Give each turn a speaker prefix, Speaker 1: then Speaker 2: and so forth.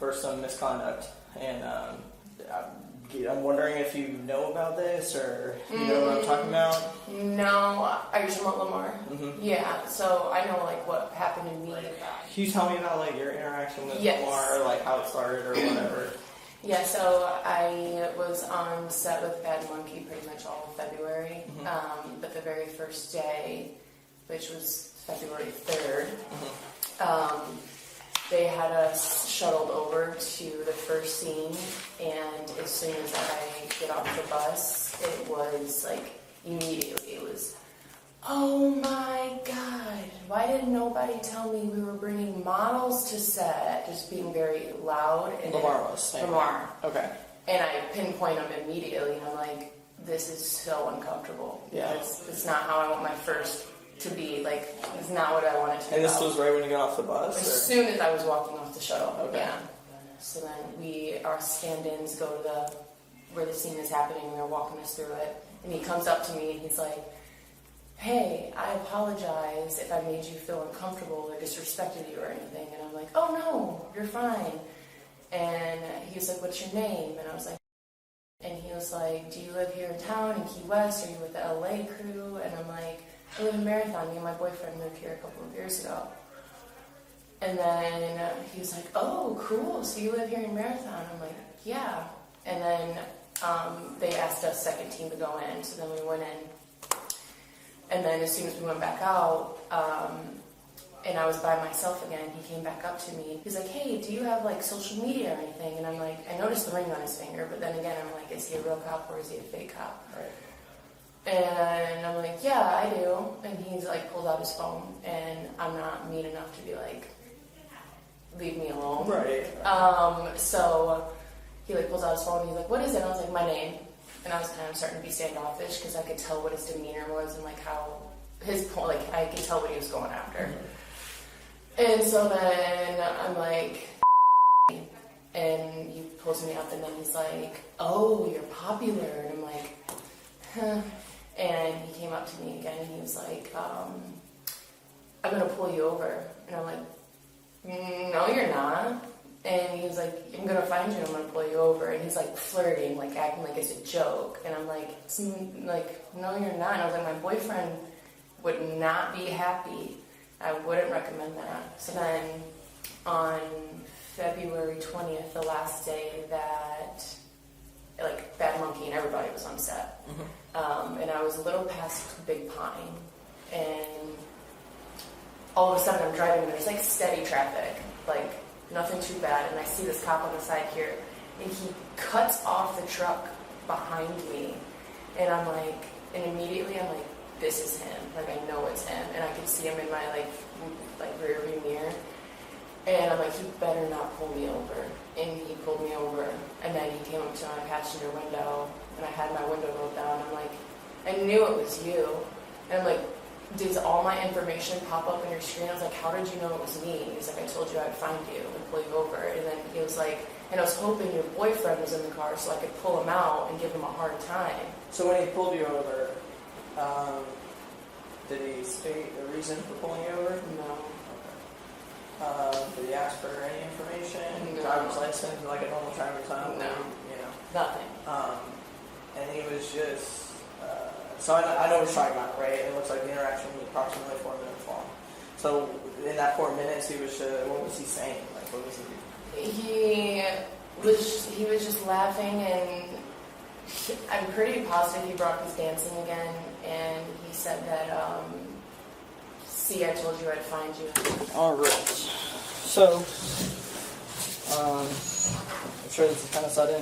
Speaker 1: for some misconduct, and I'm wondering if you know about this or you know what I'm talking about.
Speaker 2: No, I used to Lamar.
Speaker 1: Mm-hmm.
Speaker 2: Yeah, so I know like what happened to me.
Speaker 1: Can you tell me about like your interaction with
Speaker 2: Yes.
Speaker 1: Lamar, like how it started or whatever?
Speaker 2: Yeah, so I was on set with Bad Monkey pretty much all of February, but the very first day, which was February 3rd, they had us shuttled over to the first scene, and as soon as I get off the bus, it was like immediately, it was, oh my God, why didn't nobody tell me we were bringing models to set? Just being very loud. And
Speaker 1: Lamar was saying.
Speaker 2: Lamar.
Speaker 1: Okay.
Speaker 2: And I pinpoint them immediately, and I'm like, this is so uncomfortable.
Speaker 1: Yeah.
Speaker 2: It's not how I want my first to be. Like, it's not what I wanted to be.
Speaker 1: And this was right when you got off the bus?
Speaker 2: As soon as I was walking off the shuttle.
Speaker 1: Okay.
Speaker 2: Yeah. So then our stand-ins go to where the scene is happening, and they're walking us through it. And he comes up to me, and he's like, hey, I apologize if I made you feel uncomfortable or disrespected you or anything. And I'm like, oh no, you're fine. And he was like, what's your name? And I was like, and he was like, do you live here in town in Key West? Are you with the LA crew? And I'm like, I live in Marathon. Me and my boyfriend moved here a couple of years ago. And then he was like, oh, cool. So you live here in Marathon? I'm like, yeah. And then they asked us second team to go in. So then we went in. And then as soon as we went back out, and I was by myself again, he came back up to me. He's like, hey, do you have like social media or anything? And I'm like, I noticed the ring on his finger, but then again, I'm like, is he a real cop or is he a fake cop? Right. And I'm like, yeah, I do. And he's like, pulls out his phone, and I'm not mean enough to be like, leave me alone.
Speaker 1: Right.
Speaker 2: So he like pulls out his phone, and he's like, what is it? And I was like, my name. And I was kind of starting to be standoffish because I could tell what his demeanor was and like how his point, like I could tell what he was going after. And so then I'm like, and he pulls me up, and then he's like, oh, you're popular. And I'm like, huh. And he came up to me again, and he was like, I'm going to pull you over. And I'm like, no, you're not. And he was like, I'm going to find you and I'm going to pull you over. And he's like flirting, like acting like it's a joke. And I'm like, no, you're not. And I was like, my boyfriend would not be happy. I wouldn't recommend that. So then on February 20th, the last day that like Bad Monkey and everybody was on set. And I was a little past Big Pine. And all of a sudden I'm driving and there's like steady traffic. Like, nothing too bad, and I see this cop on the side here, and he cuts off the truck behind me, and I'm like, and immediately I'm like, this is him, like I know it's him, and I could see him in my like rear view mirror, and I'm like, he better not pull me over, and he pulled me over, and then he came up to my passenger window, and I had my window rolled down, I'm like, I knew it was you, and I'm like, does all my information pop up on your screen? I was like, how did you know it was me? He was like, I told you I'd find you and pull you over. And then he was like, and I was hoping your boyfriend was in the car so I could pull him out and give him a hard time.
Speaker 1: So when he pulled you over, did he state the reason for pulling you over?
Speaker 2: No.
Speaker 1: Okay. Did he ask for any information?
Speaker 2: No.
Speaker 1: Driver's license, like a normal driver's license?
Speaker 2: No.
Speaker 1: You know.
Speaker 2: Nothing.
Speaker 1: And he was just... So I know what you're talking about, right? It looks like the interaction was approximately 4 minutes long. So in that 4 minutes, he was what was he saying? Like, what was he?
Speaker 2: He was just laughing, and I'm pretty positive he brought his dancing again, and he said that, see, I told you I'd find you.
Speaker 1: All right. So, I'm sure this is kind of sudden.